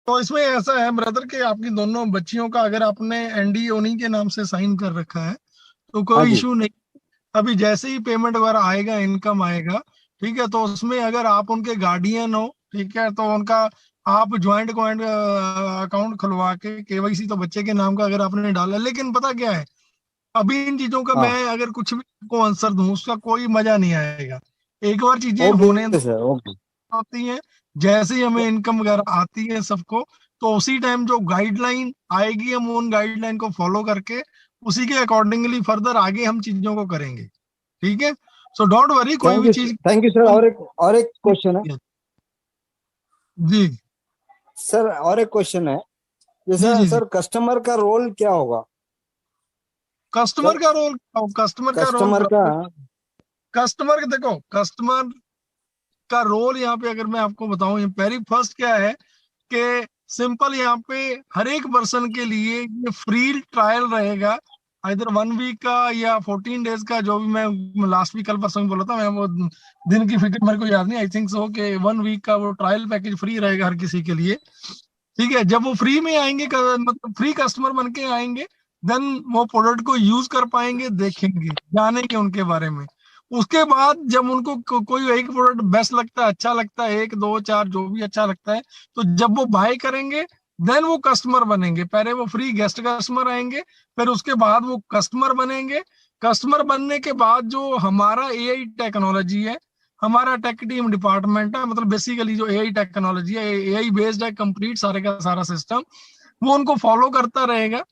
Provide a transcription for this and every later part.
तो इसमें ऐसा है ब्रदर कि आपकी दोनों बच्चियों का अगर आपने एनडीए उन्हीं के नाम से साइन कर रखा है तो हाँ कोई जी। इशू नहीं। अभी जैसे ही पेमेंट वगैरह आएगा, इनकम आएगा, ठीक है, तो उसमें अगर आप उनके गार्डियन हो, ठीक है, तो उनका आप ज्वाइंट ज्वाइंट अकाउंट खुलवा के केवाईसी तो बच्चे के नाम का अगर आपने डाला। लेकिन पता क्या है, अभी इन चीजों का मैं हाँ। अगर कुछ भी आपको आंसर दूं उसका कोई मजा नहीं आएगा। एक बार चीजें होने ओके सर, ओके। होती हैं, जैसे ही हमें इनकम वगैरह आती है सबको, तो उसी टाइम जो गाइडलाइन आएगी हम उन गाइडलाइन को फॉलो करके उसी के अकॉर्डिंगली फर्दर आगे हम चीजों को करेंगे। ठीक है, सो डोंट वरी, कोई भी चीज थैंक यू सर। और एक क्वेश्चन है। जी सर और एक क्वेश्चन है, जी जैसा जी जी। सर कस्टमर का रोल क्या होगा? कस्टमर सर का रोल, कस्टमर का रोल, कस्टमर का। कस्टमर देखो, कस्टमर का रोल यहाँ पे अगर मैं आपको बताऊं, ये पहली फर्स्ट क्या है कि सिंपल यहाँ पे हर एक पर्सन के लिए ये फ्री ट्रायल रहेगा। इधर 1 वीक का या 14 डेज का, जो भी मैं लास्ट वीक कल परसों में बोला था, मैं वो दिन की फिक्र मेरे को याद नहीं, आई थिंक सो कि 1 वीक का वो ट्रायल पैकेज फ्री रहेगा हर किसी के लिए। ठीक है, जब वो फ्री में आएंगे, मतलब फ्री कस्टमर बन के आएंगे, देन वो प्रोडक्ट को यूज कर पाएंगे, देखेंगे, जानेंगे उनके बारे में। उसके बाद जब उनको कोई एक प्रोडक्ट बेस्ट लगता है, अच्छा लगता है, एक दो चार जो भी अच्छा लगता है, तो जब वो बाय करेंगे देन वो कस्टमर बनेंगे। पहले वो फ्री गेस्ट कस्टमर आएंगे, फिर उसके बाद वो कस्टमर बनेंगे। कस्टमर बनने के बाद जो हमारा एआई टेक्नोलॉजी है, हमारा टेक टीम डिपार्टमेंट है, मतलब बेसिकली जो एआई टेक्नोलॉजी है, एआई बेस्ड है कंप्लीट सारे का सारा सिस्टम, वो उनको फॉलो करता रहेगा।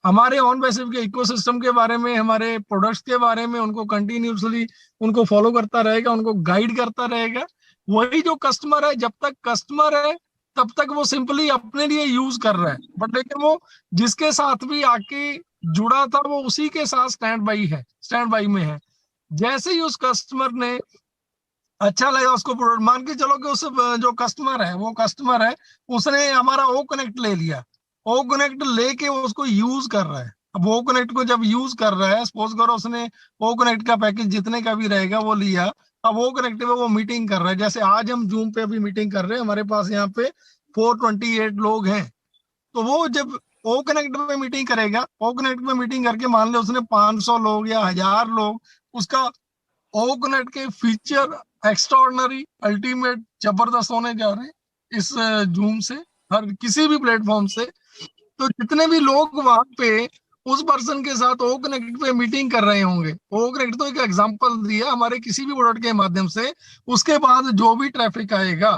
हमारे ऑन बेसिस के इकोसिस्टम के बारे में, हमारे प्रोडक्ट्स के बारे में उनको कंटिन्यूसली उनको फॉलो करता रहेगा, उनको गाइड करता रहेगा। वही जो कस्टमर है, जब तक कस्टमर है तब तक वो सिंपली अपने लिए यूज कर रहा है, बट लेकिन वो जिसके साथ भी आके जुड़ा था वो उसी के साथ स्टैंड बाई में है। जैसे ही उस कस्टमर ने अच्छा लगा उसको प्रोडक्ट, मान के चलो कि उस जो कस्टमर है, वो कस्टमर है, उसने हमारा ओ कनेक्ट ले लिया, ओ कनेक्ट लेके वो उसको यूज कर रहा है। अब ओ कनेक्ट को जब यूज कर रहा है, सपोज करो उसने ओ कनेक्ट का पैकेज जितने का भी रहेगा वो लिया, अब ओ कनेक्ट पे वो मीटिंग कर रहा है। जैसे आज हम जूम पे अभी मीटिंग कर रहे हैं, हमारे पास यहाँ पे 428 लोग हैं। तो वो जब ओ कनेक्ट पे मीटिंग करेगा, ओ कनेक्ट पे मीटिंग करके मान ले उसने 500 लोग या 1000 लोग, उसका ओकनेट के फीचर एक्स्ट्रॉर्डनरी अल्टीमेट जबरदस्त होने जा रहे हैं इस जूम से, हर किसी भी प्लेटफॉर्म से। तो जितने भी लोग वहां पे उस पर्सन के साथ ओ कनेक्ट पे मीटिंग कर रहे होंगे, ओ कनेक्ट तो एक एग्जांपल दिया हमारे किसी भी प्रोडक्ट के माध्यम से, उसके बाद जो भी ट्रैफिक आएगा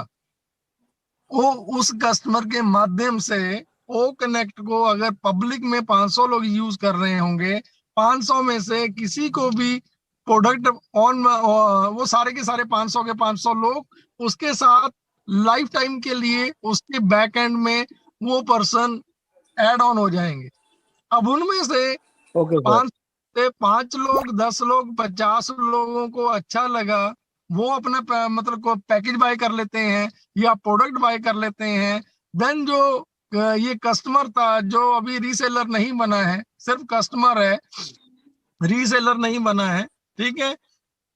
वो उस कस्टमर के माध्यम से, ओ कनेक्ट को अगर पब्लिक में 500 लोग यूज कर रहे होंगे, 500 में से किसी को भी प्रोडक्ट ऑन, वो सारे के सारे 500 के 500 लोग उसके साथ लाइफ टाइम के लिए उसके बैक एंड में वो पर्सन ऐड ऑन हो जाएंगे। अब उनमें से ओके सर। 5 लोग, 10 लोग, 50 लोगों को अच्छा लगा, वो अपना मतलब को पैकेज बाय कर लेते हैं या प्रोडक्ट बाय कर लेते हैं। देन जो ये कस्टमर था जो अभी रीसेलर नहीं बना है, सिर्फ कस्टमर है, रीसेलर नहीं बना है, ठीक है,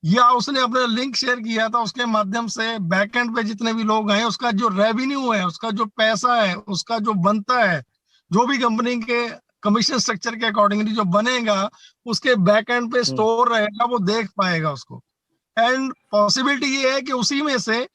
या उसने अपना लिंक शेयर किया था, उसके माध्यम से बैकएंड पे जितने भी लोग हैं उसका जो रेवेन्यू है, उसका जो पैसा है, उसका जो बनता है, जो भी कंपनी के कमीशन स्ट्रक्चर के अकॉर्डिंगली जो बनेगा, उसके बैकएंड पे हम्म। स्टोर रहेगा, वो देख पाएगा उसको। एंड पॉसिबिलिटी ये है कि उसी में से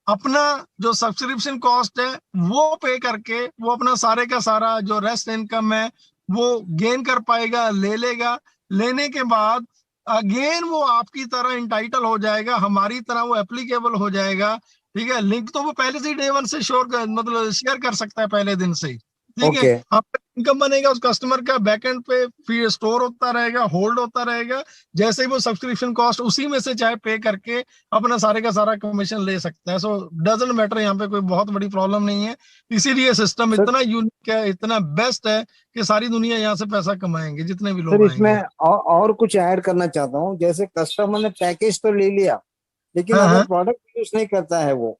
अपना जो सब्सक्रिप्शन कॉस्ट है वो पे करके वो अपना सारे का सारा जो रेस्ट इनकम है वो गेन कर पाएगा, ले लेगा। लेने के बाद अगेन वो आपकी तरह इंटाइटल हो जाएगा, हमारी तरह वो एप्लीकेबल हो जाएगा। ठीक है, लिंक तो वो पहले से ही डे वन से श्योर कर, मतलब शेयर कर सकता है पहले दिन से ही। ठीक है, ओके। आपका इनकम बनेगा, उस कस्टमर का बैकएंड पे फिर स्टोर होता रहेगा, होल्ड होता रहेगा। जैसे ही वो सब्सक्रिप्शन कॉस्ट उसी में से चाहे पे करके अपना सारे का सारा कमीशन ले सकता है। सो डजेंट मैटर, यहाँ पे कोई बहुत बड़ी प्रॉब्लम नहीं है। इसीलिए सिस्टम सर इतना यूनिक है, इतना बेस्ट है कि सारी दुनिया यहाँ से पैसा कमाएंगे जितने भी सर लोग इसमें आएंगे। और कुछ ऐड करना चाहता हूँ, जैसे कस्टमर ने पैकेज तो ले लिया, लेकिन हाँ अगर हाँ प्रोडक्ट यूज नहीं करता है वो,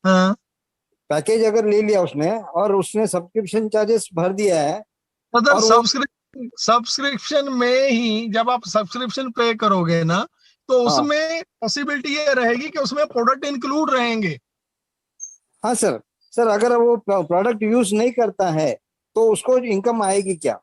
हाँ। पैकेज अगर ले लिया उसने और उसने सब्सक्रिप्शन चार्जेस भर दिया है मतलब और वो। सब्सक्रिप्शन में ही जब आप सब्सक्रिप्शन पे करोगे ना, तो हाँ। उसमें पॉसिबिलिटी ये रहेगी कि उसमें प्रोडक्ट इंक्लूड रहेंगे। हाँ सर। सर अगर वो प्रोडक्ट यूज नहीं करता है तो उसको इनकम आएगी क्या?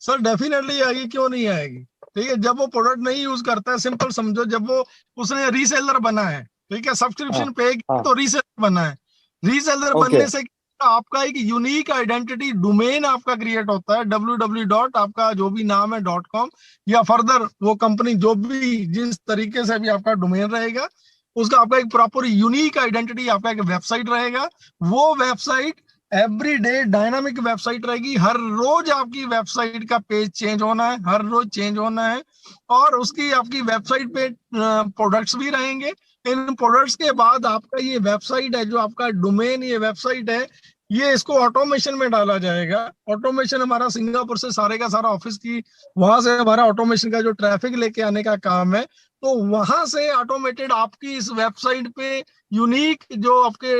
सर डेफिनेटली आएगी, क्यों नहीं आएगी। ठीक है, जब वो प्रोडक्ट नहीं यूज करता है, सिंपल समझो, जब वो उसने रीसेलर बना है, ठीक है, हाँ सब्सक्रिप्शन पे हाँ। तो रीसेलर बना है। Reseller okay. बनने से आपका एक यूनिक आइडेंटिटी डोमेन आपका क्रिएट होता है, www डॉट आपका जो भी नाम है .com, या फर्दर वो कंपनी जो भी जिस तरीके से भी आपका डोमेन रहेगा, उसका आपका एक प्रॉपर यूनिक आइडेंटिटी, आपका एक वेबसाइट रहेगा। वो website every day dynamic website रहेगी, हर रोज आपकी वेबसाइट का पेज चेंज होना है, हर रोज चेंज होना है। और उसकी आपकी वेबसाइट पे प्रोडक्ट्स भी रहेंगे। इन प्रोडक्ट्स के बाद आपका ये वेबसाइट है, जो आपका डोमेन ये वेबसाइट है, ये इसको ऑटोमेशन में डाला जाएगा। ऑटोमेशन हमारा सिंगापुर से सारे का सारा ऑफिस की, वहां से हमारा ऑटोमेशन का जो ट्रैफिक लेके आने का काम है, तो वहां से ऑटोमेटेड आपकी इस वेबसाइट पे यूनिक जो आपके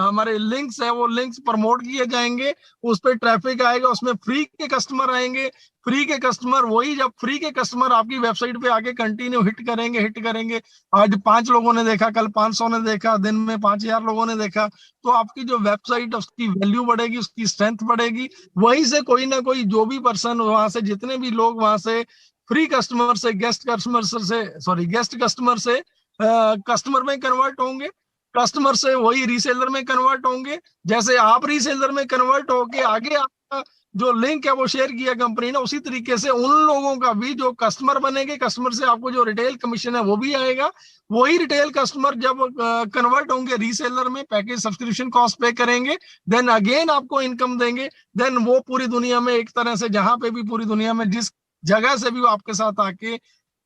हमारे लिंक्स है, वो लिंक्स प्रमोट किए जाएंगे, उस पर ट्रैफिक आएगा, उसमें फ्री के कस्टमर आएंगे। फ्री के कस्टमर वही, जब फ्री के कस्टमर आपकी वेबसाइट पे आके कंटिन्यू हिट करेंगे, आज 5 लोगों ने देखा, कल 500 ने देखा, दिन में 5000 लोगों ने देखा, तो आपकी जो वेबसाइट है उसकी वैल्यू बढ़ेगी, उसकी स्ट्रेंथ बढ़ेगी। वहीं से कोई ना कोई जो भी पर्सन वहां से, जितने भी लोग वहां से फ्री कस्टमर से गेस्ट कस्टमर से कस्टमर में कन्वर्ट होंगे, कस्टमर से वही रीसेलर में कन्वर्ट होंगे। जैसे आप रीसेलर में कन्वर्ट होके आगे आपका जो लिंक है वो शेयर किया कंपनी ने, उसी तरीके से उन लोगों का भी जो कस्टमर बनेंगे, कस्टमर से आपको जो रिटेल कमीशन है वो भी आएगा। वही रिटेल कस्टमर जब कन्वर्ट होंगे रीसेलर में, पैकेज सब्सक्रिप्शन कॉस्ट पे करेंगे, देन अगेन आपको इनकम देंगे। देन वो पूरी दुनिया में एक तरह से, जहां पे भी पूरी दुनिया में जिस जगह से भी वो आपके साथ आके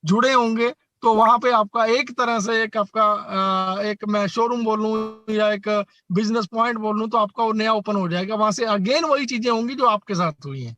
जुड़े होंगे, तो वहां पे आपका एक तरह से एक आपका एक मैं शोरूम बोलूं या एक बिजनेस पॉइंट बोलूं, तो आपका वो नया ओपन हो जाएगा। वहां से अगेन वही चीजें होंगी जो आपके साथ हुई हैं।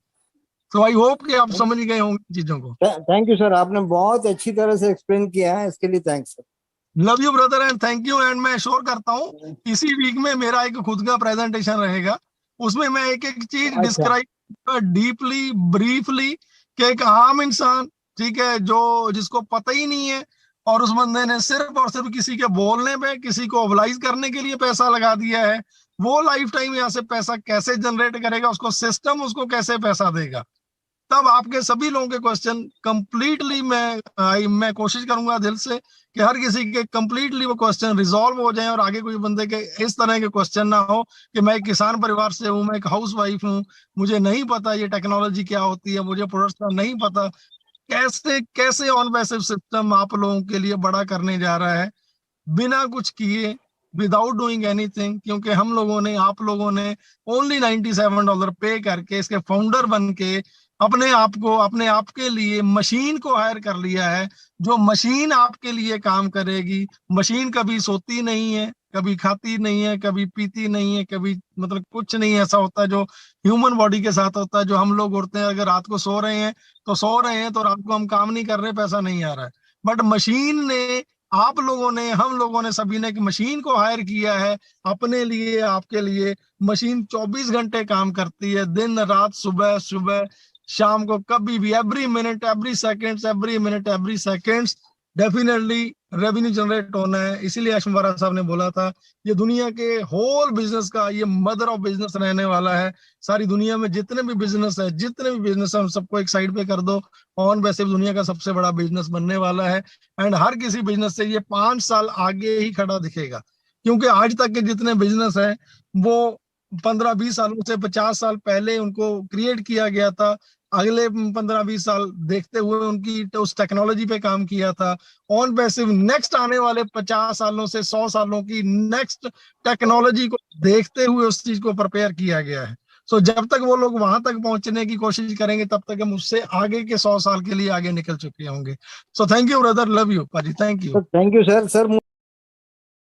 तो आई होप कि आप समझ गए होंगे चीजों को। थैंक यू सर, आपने बहुत अच्छी तरह से एक्सप्लेन किया है, इसके लिए thanks sir. Love you brother and thank you. And मैं श्योर करता हूँ इसी वीक में मेरा एक खुद का प्रेजेंटेशन रहेगा, उसमें मैं एक एक चीज अच्छा। डिस्क्राइब डीपली ब्रीफली, कि एक आम इंसान, ठीक है, जो जिसको पता ही नहीं है, और उस बंदे ने सिर्फ और सिर्फ किसी के बोलने पे, किसी को ओबलाइज करने के लिए पैसा लगा दिया है, वो लाइफ टाइम यहाँ से पैसा कैसे जनरेट करेगा, उसको सिस्टम उसको कैसे पैसा देगा। तब आपके सभी लोगों के क्वेश्चन कंप्लीटली मैं कोशिश करूंगा दिल से कि हर किसी के कंप्लीटली वो क्वेश्चन रिजॉल्व हो जाए, और आगे कोई बंदे के इस तरह के क्वेश्चन ना हो कि मैं एक किसान परिवार से हूँ, मैं एक हाउस वाइफ हूँ, मुझे नहीं पता ये टेक्नोलॉजी क्या होती है, मुझे प्रोडक्ट्स का नहीं पता। कैसे कैसे ऑन पैसिव सिस्टम आप लोगों के लिए बड़ा करने जा रहा है, बिना कुछ किए, विदाउट डूइंग एनीथिंग, क्योंकि हम लोगों ने, आप लोगों ने ओनली $97 पे करके इसके फाउंडर बन के अपने आप को, अपने आप के लिए मशीन को हायर कर लिया है, जो मशीन आपके लिए काम करेगी। मशीन कभी सोती नहीं है, कभी खाती नहीं है, कभी पीती नहीं है, कभी मतलब कुछ नहीं ऐसा होता जो ह्यूमन बॉडी के साथ होता है। जो हम लोग उठते हैं, अगर रात को सो रहे हैं तो सो रहे हैं, तो रात को हम काम नहीं कर रहे, पैसा नहीं आ रहा है। बट मशीन ने, आप लोगों ने, हम लोगों ने, सभी ने एक मशीन को हायर किया है अपने लिए, आपके लिए। मशीन 24 घंटे काम करती है, दिन रात, सुबह सुबह शाम को, कभी भी, every minute every second, every minute every second definitely revenue generate होना है। इसीलिए अशमवारा साहब ने बोला था ये दुनिया के होल बिजनेस का ये मदर ऑफ बिजनेस रहने वाला है। सारी दुनिया में जितने भी बिजनेस है, जितने भी बिजनेस है, उन सबको एक साइड पे कर दो, ऑन वैसे दुनिया का सबसे बड़ा बिजनेस बनने वाला है। एंड हर किसी बिजनेस से ये 5 साल आगे ही खड़ा दिखेगा, क्योंकि आज तक के जितने बिजनेस है वो 15-20 सालों से, 50 साल पहले उनको क्रिएट किया गया था। अगले 15-20 साल देखते हुए उनकी तो उस टेक्नोलॉजी पे काम किया था। ऑन पैसिव नेक्स्ट आने वाले 50 सालों से 100 सालों की नेक्स्ट टेक्नोलॉजी को देखते हुए उस चीज को प्रिपेयर किया गया है। सो जब तक वो लोग वहां तक पहुंचने की कोशिश करेंगे, तब तक हम उससे आगे के 100 साल के लिए आगे निकल चुके होंगे। So thank you brother, love you पाजी, thank you. Thank you sir. Sir